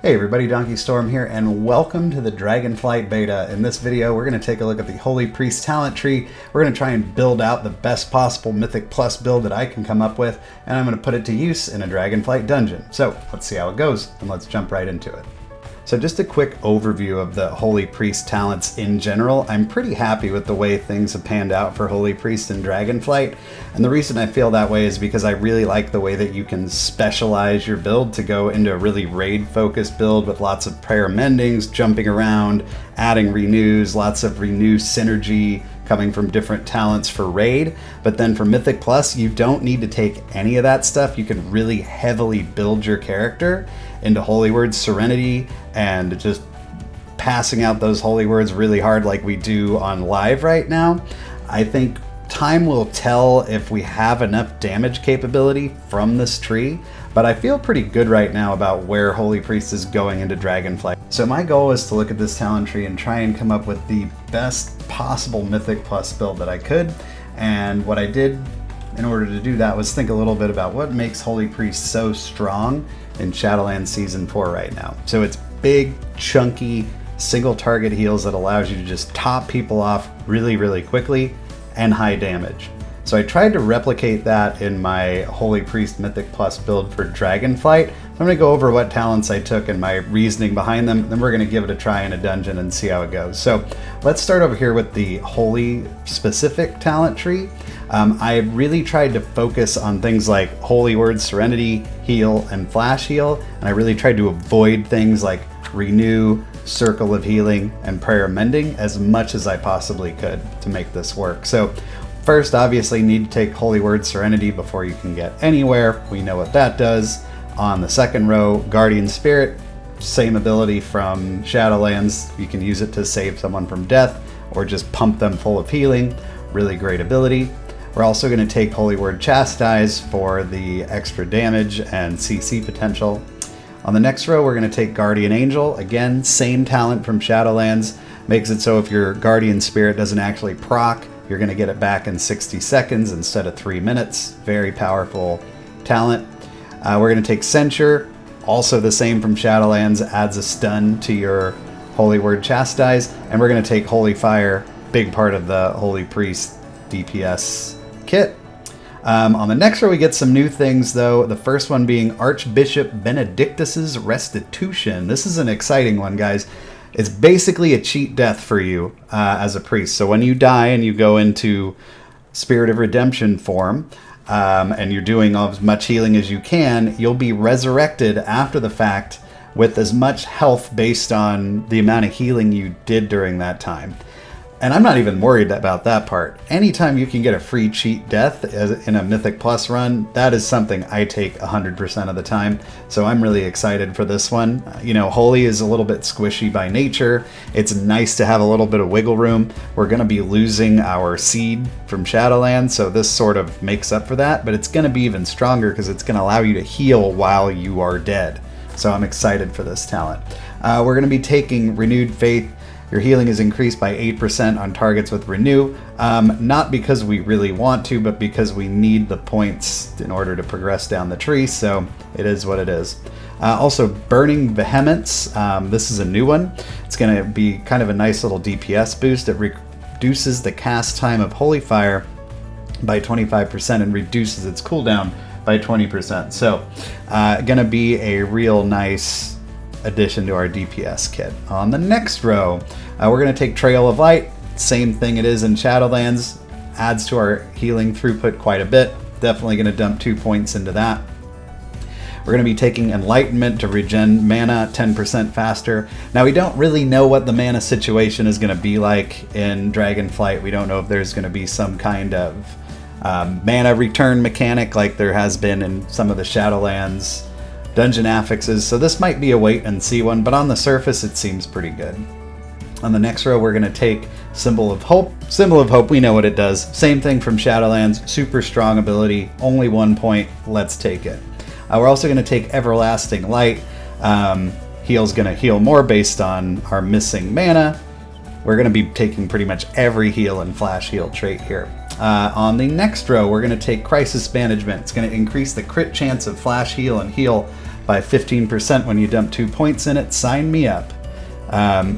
Hey everybody, Donkey Storm here, and welcome to the Dragonflight Beta. In this video, we're going to take a look at the Holy Priest Talent Tree. We're going to try and build out the best possible Mythic Plus build that I can come up with, and I'm going to put it to use in a Dragonflight dungeon. So let's see how it goes, and let's jump right into it. So just a quick overview of the Holy Priest talents in general. I'm pretty happy with the way things have panned out for Holy Priest and Dragonflight. And the reason I feel that way is because I really like the way that you can specialize your build to go into a really raid-focused build with lots of prayer mendings, jumping around, adding renews, lots of renew synergy coming from different talents for raid. But then for Mythic Plus, you don't need to take any of that stuff. You can really heavily build your character into Holy Word Serenity and just passing out those holy words really hard like we do on live right now. I think time will tell if we have enough damage capability from this tree, but I feel pretty good right now about where Holy Priest is going into Dragonflight. So my goal is to look at this talent tree and try and come up with the best possible Mythic Plus build that I could. And what I did in order to do that was think a little bit about what makes Holy Priest so strong in Shadowlands Season 4 right now. So it's big, chunky, single target heals that allows you to just top people off really quickly and high damage. So I tried to replicate that in my Holy Priest Mythic Plus build for Dragonflight. I'm going to go over what talents I took and my reasoning behind them, then we're going to give it a try in a dungeon and see how it goes. So let's start over here with the Holy specific talent tree. I really tried to focus on things like Holy Word, Serenity, Heal, and Flash Heal, and I really tried to avoid things like Renew, Circle of Healing, and Prayer Mending as much as I possibly could to make this work. So first, obviously, you need to take Holy Word Serenity before you can get anywhere. We know what that does. On the second row, Guardian Spirit, same ability from Shadowlands. You can use it to save someone from death or just pump them full of healing. Really great ability. We're also going to take Holy Word Chastise for the extra damage and CC potential. On the next row, we're going to take Guardian Angel. Again, same talent from Shadowlands. Makes it so if your Guardian Spirit doesn't actually proc, you're going to get it back in 60 seconds instead of 3 minutes. Very powerful talent. We're going to take Censure. Also the same from Shadowlands. Adds a stun to your Holy Word Chastise. And we're going to take Holy Fire. Big part of the Holy Priest DPS kit. On the next row we get some new things though. The first one being Archbishop Benedictus's Restitution. This is an exciting one, guys. It's basically a cheat death for you as a priest. So when you die and you go into Spirit of Redemption form and you're doing as much healing as you can, you'll be resurrected after the fact with as much health based on the amount of healing you did during that time. And I'm not even worried about that part. Anytime you can get a free cheat death in a Mythic Plus run, that is something I take 100% of the time. So I'm really excited for this one. You know, Holy is a little bit squishy by nature. It's nice to have a little bit of wiggle room. We're going to be losing our seed from Shadowlands, so this sort of makes up for that. But it's going to be even stronger because it's going to allow you to heal while you are dead. So I'm excited for this talent. We're going to be taking Renewed Faith. Your healing is increased by 8% on targets with Renew, not because we really want to, but because we need the points in order to progress down the tree, so it is what it is. Also, Burning Vehemence, this is a new one. It's going to be kind of a nice little DPS boost. It reduces the cast time of Holy Fire by 25% and reduces its cooldown by 20%. So, going to be a real nice addition to our DPS kit. On the next row, we're going to take Trail of Light. Same thing it is in Shadowlands. Adds to our healing throughput quite a bit. Definitely going to dump 2 points into that. We're going to be taking Enlightenment to regen mana 10% faster. Now we don't really know what the mana situation is going to be like in Dragonflight. We don't know if there's going to be some kind of mana return mechanic like there has been in some of the Shadowlands dungeon affixes, so this might be a wait and see one, but on the surface it seems pretty good. On the next row we're going to take Symbol of Hope. Symbol of Hope, we know what it does. Same thing from Shadowlands, super strong ability, only 1 point, let's take it. We're also going to take Everlasting Light. Heal's going to heal more based on our missing mana. We're going to be taking pretty much every heal and flash heal trait here. On the next row, we're going to take Crisis Management. It's going to increase the crit chance of flash heal and heal by 15% when you dump 2 points in it. Sign me up.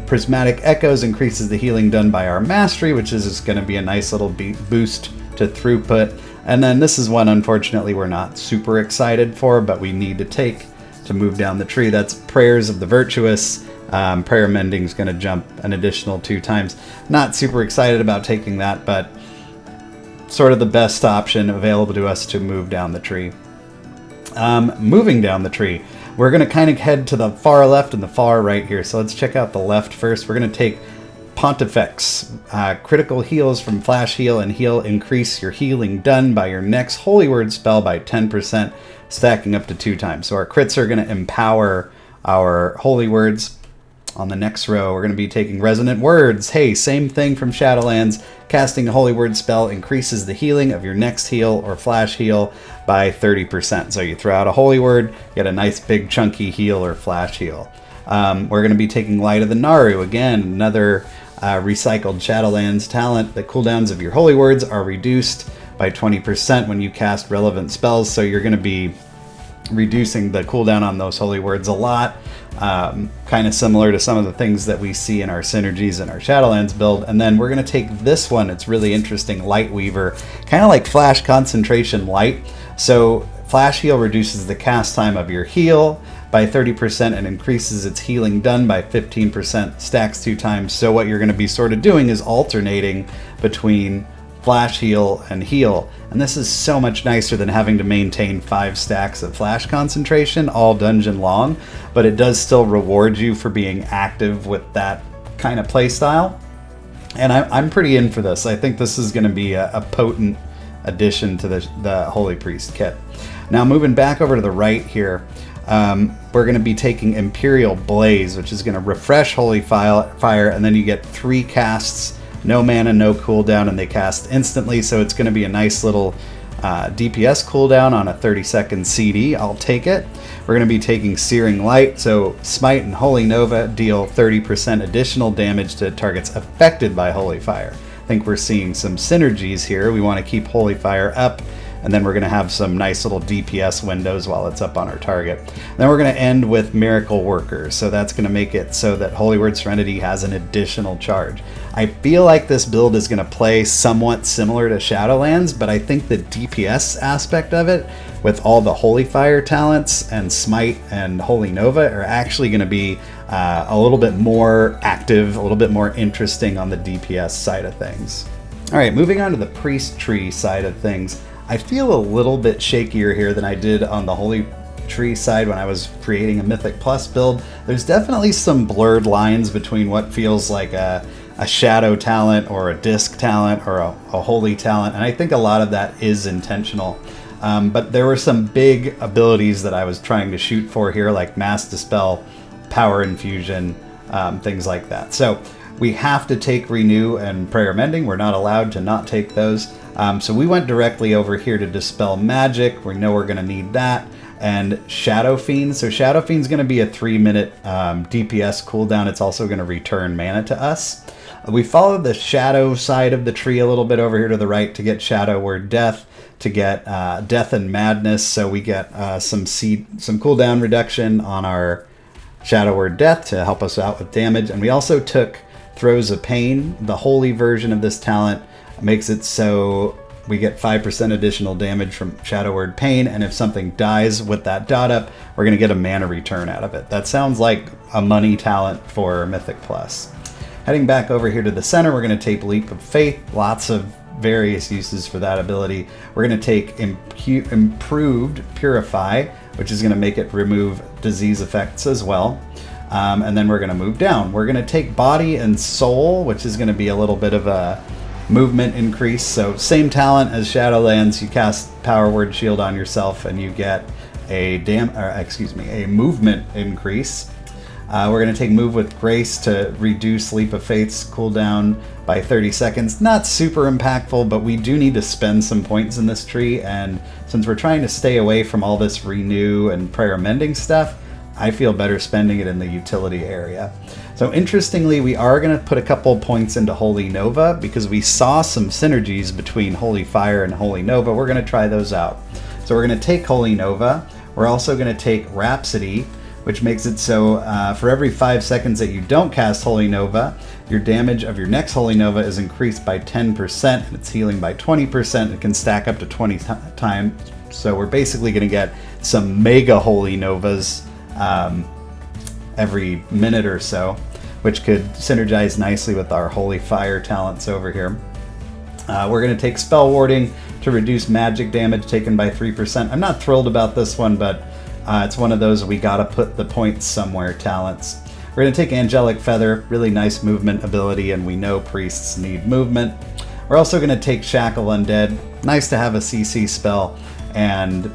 Prismatic Echoes increases the healing done by our mastery, which is going to be a nice little boost to throughput. And then this is one, unfortunately, we're not super excited for, but we need to take to move down the tree. That's Prayers of the Virtuous. Prayer Mending is going to jump an additional 2 times. Not super excited about taking that, but sort of the best option available to us to move down the tree. Moving down the tree, we're going to kind of head to the far left and the far right here. So let's check out the left first. We're going to take Pontifex. Critical heals from Flash Heal and Heal increase your healing done by your next Holy Word spell by 10%, stacking up to 2 times. So our crits are going to empower our Holy Words. On the next row, we're going to be taking Resonant Words. Hey, same thing from Shadowlands. Casting a Holy Word spell increases the healing of your next heal or flash heal by 30%. So you throw out a Holy Word, get a nice big chunky heal or flash heal. We're going to be taking Light of the Naru. Again, another recycled Shadowlands talent. The cooldowns of your Holy Words are reduced by 20% when you cast relevant spells. So you're going to be reducing the cooldown on those Holy Words a lot. Kind of similar to some of the things that we see in our synergies in our Shadowlands build. And then we're going to take this one. It's really interesting. Light Weaver, kind of like Flash Concentration Light. So Flash Heal reduces the cast time of your heal by 30% and increases its healing done by 15%, stacks 2 times. So what you're going to be sort of doing is alternating between Flash Heal and Heal. And this is so much nicer than having to maintain 5 stacks of Flash Concentration all dungeon long, but it does still reward you for being active with that kind of playstyle. And I'm pretty in for this. I think this is going to be a potent addition to the Holy Priest kit. Now moving back over to the right here, we're going to be taking Imperial Blaze, which is going to refresh Holy Fire, and then you get 3 casts, no mana, no cooldown, and they cast instantly, so it's going to be a nice little DPS cooldown on a 30-second CD. I'll take it. We're going to be taking Searing Light, so Smite and Holy Nova deal 30% additional damage to targets affected by Holy Fire. I think we're seeing some synergies here. We want to keep Holy Fire up, and then we're going to have some nice little DPS windows while it's up on our target. And then we're going to end with Miracle Worker, so that's going to make it so that Holy Word Serenity has an additional charge. I feel like this build is going to play somewhat similar to Shadowlands, but I think the DPS aspect of it, with all the Holy Fire talents and Smite and Holy Nova, are actually going to be a little bit more active, a little bit more interesting on the DPS side of things. All right, moving on to the Priest Tree side of things. I feel a little bit shakier here than I did on the Holy Tree side when I was creating a Mythic Plus build. There's definitely some blurred lines between what feels like a Shadow talent or a Disc talent or a Holy talent, and I think a lot of that is intentional. But there were some big abilities that I was trying to shoot for here, like Mass Dispel, Power Infusion, things like that. So we have to take Renew and Prayer Mending. We're not allowed to not take those. So we went directly over here to Dispel Magic. We know we're going to need that. And Shadow Fiend. So Shadow Fiend's going to be a 3-minute DPS cooldown. It's also going to return mana to us. We followed the Shadow side of the tree a little bit over here to the right to get Shadow Word Death, to get Death and Madness. So we get some cooldown reduction on our Shadow Word Death to help us out with damage. And we also took Throes of Pain. The holy version of this talent makes it so we get 5% additional damage from Shadow Word Pain, and if something dies with that dot up, we're going to get a mana return out of it. That sounds like a money talent for Mythic Plus. Heading back over here to the center, we're going to take Leap of Faith. Lots of various uses for that ability. We're going to take Improved Purify, which is going to make it remove disease effects as well. And then we're going to move down. We're going to take Body and Soul, which is going to be a little bit of a movement increase. So same talent as Shadowlands, you cast Power Word Shield on yourself and you get a movement increase. We're going to take Move with Grace to reduce Leap of Faith's cooldown by 30 seconds. Not super impactful, but we do need to spend some points in this tree, and since we're trying to stay away from all this Renew and Prayer Mending stuff, I feel better spending it in the utility area. So interestingly, we are going to put a couple points into Holy Nova because we saw some synergies between Holy Fire and Holy Nova. We're going to try those out. So we're going to take Holy Nova. We're also going to take Rhapsody, which makes it so for every 5 seconds that you don't cast Holy Nova, your damage of your next Holy Nova is increased by 10%, and it's healing by 20%. It can stack up to 20 times. So we're basically going to get some mega Holy Novas every minute or so, which could synergize nicely with our Holy Fire talents over here. We're going to take Spell Warding to reduce magic damage taken by 3%. I'm not thrilled about this one, but it's one of those we gotta put the points somewhere talents. We're going to take Angelic Feather, really nice movement ability, and we know priests need movement. We're also going to take Shackle Undead. Nice to have a CC spell, and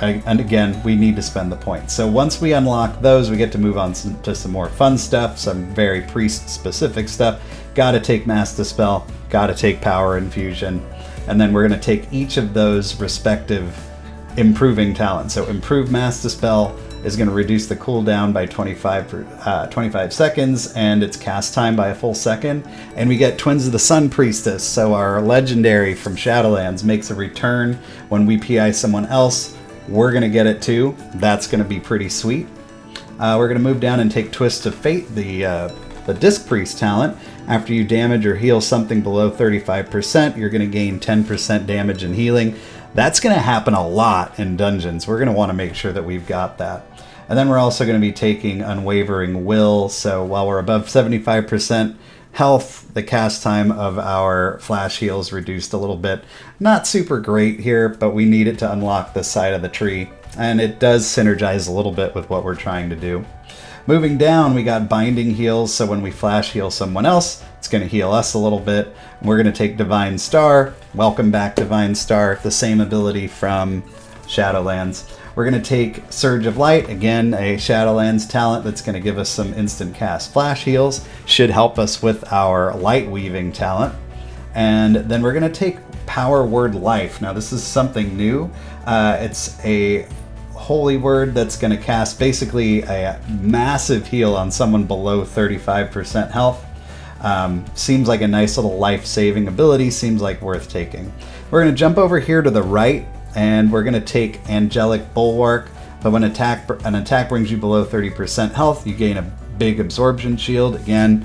again, we need to spend the points. So once we unlock those, we get to move on to some more fun stuff, some very priest-specific stuff. Gotta take Mass Dispel, gotta take Power Infusion, and then we're going to take each of those respective improving talents. So Improve Mass Dispel is going to reduce the cooldown by 25 seconds, and its cast time by a full second. And we get Twins of the Sun Priestess, so our legendary from Shadowlands makes a return when we PI someone else. We're going to get it too. That's going to be pretty sweet. We're going to move down and take Twist of Fate, the Disc Priest talent. After you damage or heal something below 35%, you're going to gain 10% damage and healing. That's going to happen a lot in dungeons. We're going to want to make sure that we've got that. And then we're also going to be taking Unwavering Will. So while we're above 75% health, the cast time of our flash heal is reduced a little bit. Not super great here, but we need it to unlock this side of the tree. And it does synergize a little bit with what we're trying to do. Moving down, we got Binding Heals, so when we flash heal someone else, it's going to heal us a little bit. We're going to take Divine Star. Welcome back, Divine Star, the same ability from Shadowlands. We're going to take Surge of Light, again, a Shadowlands talent that's going to give us some instant cast flash heals. Should help us with our Light Weaving talent. And then we're going to take Power Word Life. Now, this is something new. It's a Holy Word that's going to cast basically a massive heal on someone below 35% health. Seems like a nice little life-saving ability, seems like worth taking. We're going to jump over here to the right, and we're going to take Angelic Bulwark, but when an attack brings you below 30% health, you gain a big absorption shield. Again,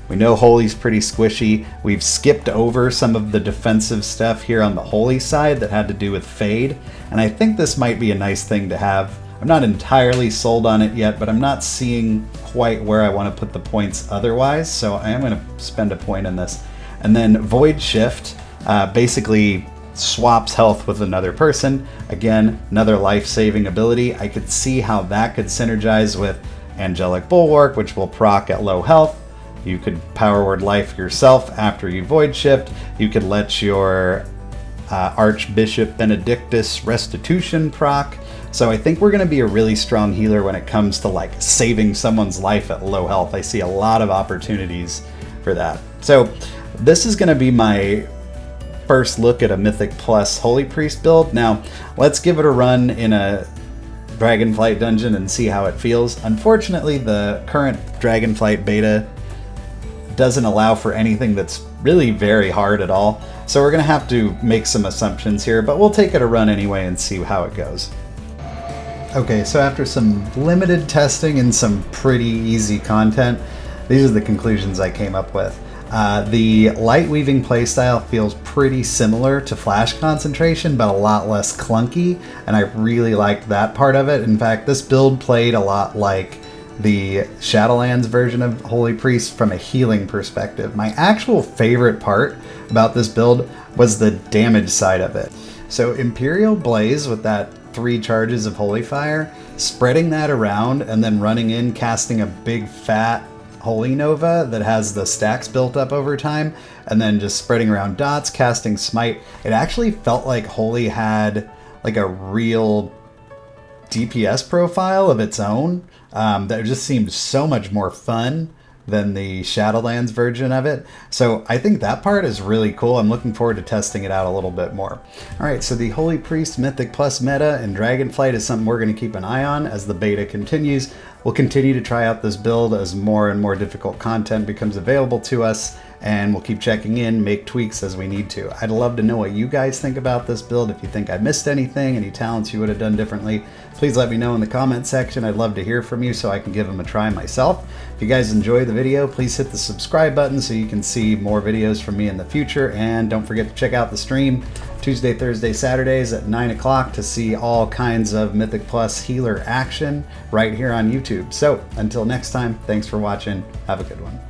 we know Holy's pretty squishy. We've skipped over some of the defensive stuff here on the Holy side that had to do with Fade, and I think this might be a nice thing to have. I'm not entirely sold on it yet, but I'm not seeing quite where I want to put the points otherwise, so I am going to spend a point on this. And then Void Shift basically swaps health with another person. Again, another life-saving ability. I could see how that could synergize with Angelic Bulwark, which will proc at low health. You could Power Word Life yourself after you Void Shift. You could let your Archbishop Benedictus Restitution proc. So I think we're going to be a really strong healer when it comes to like saving someone's life at low health. I see a lot of opportunities for that. So this is going to be my first look at a Mythic Plus Holy Priest build. Now let's give it a run in a Dragonflight dungeon and see how it feels. Unfortunately, the current Dragonflight beta doesn't allow for anything that's really very hard at all. So we're going to have to make some assumptions here, but we'll take it a run anyway and see how it goes. Okay, so after some limited testing and some pretty easy content, these are the conclusions I came up with. The Light Weaving playstyle feels pretty similar to Flash Concentration, but a lot less clunky, and I really liked that part of it. In fact, this build played a lot like the Shadowlands version of Holy Priest from a healing perspective. My actual favorite part about this build was the damage side of it. So Imperial Blaze with that 3 charges of Holy Fire, spreading that around and then running in, casting a big fat Holy Nova that has the stacks built up over time, and then just spreading around dots, casting Smite. It actually felt like Holy had like a real DPS profile of its own that just seemed so much more fun than the Shadowlands version of it. So I think that part is really cool. I'm looking forward to testing it out a little bit more. All right, so the Holy Priest Mythic Plus meta in Dragonflight is something we're going to keep an eye on as the beta continues. We'll continue to try out this build as more and more difficult content becomes available to us, and we'll keep checking in, make tweaks as we need to. I'd love to know what you guys think about this build. If you think I missed anything, any talents you would have done differently, please let me know in the comment section. I'd love to hear from you so I can give them a try myself. If you guys enjoy the video, please hit the subscribe button so you can see more videos from me in the future. And don't forget to check out the stream Tuesday, Thursday, Saturdays at 9 o'clock to see all kinds of Mythic Plus healer action right here on YouTube. So until next time, thanks for watching. Have a good one.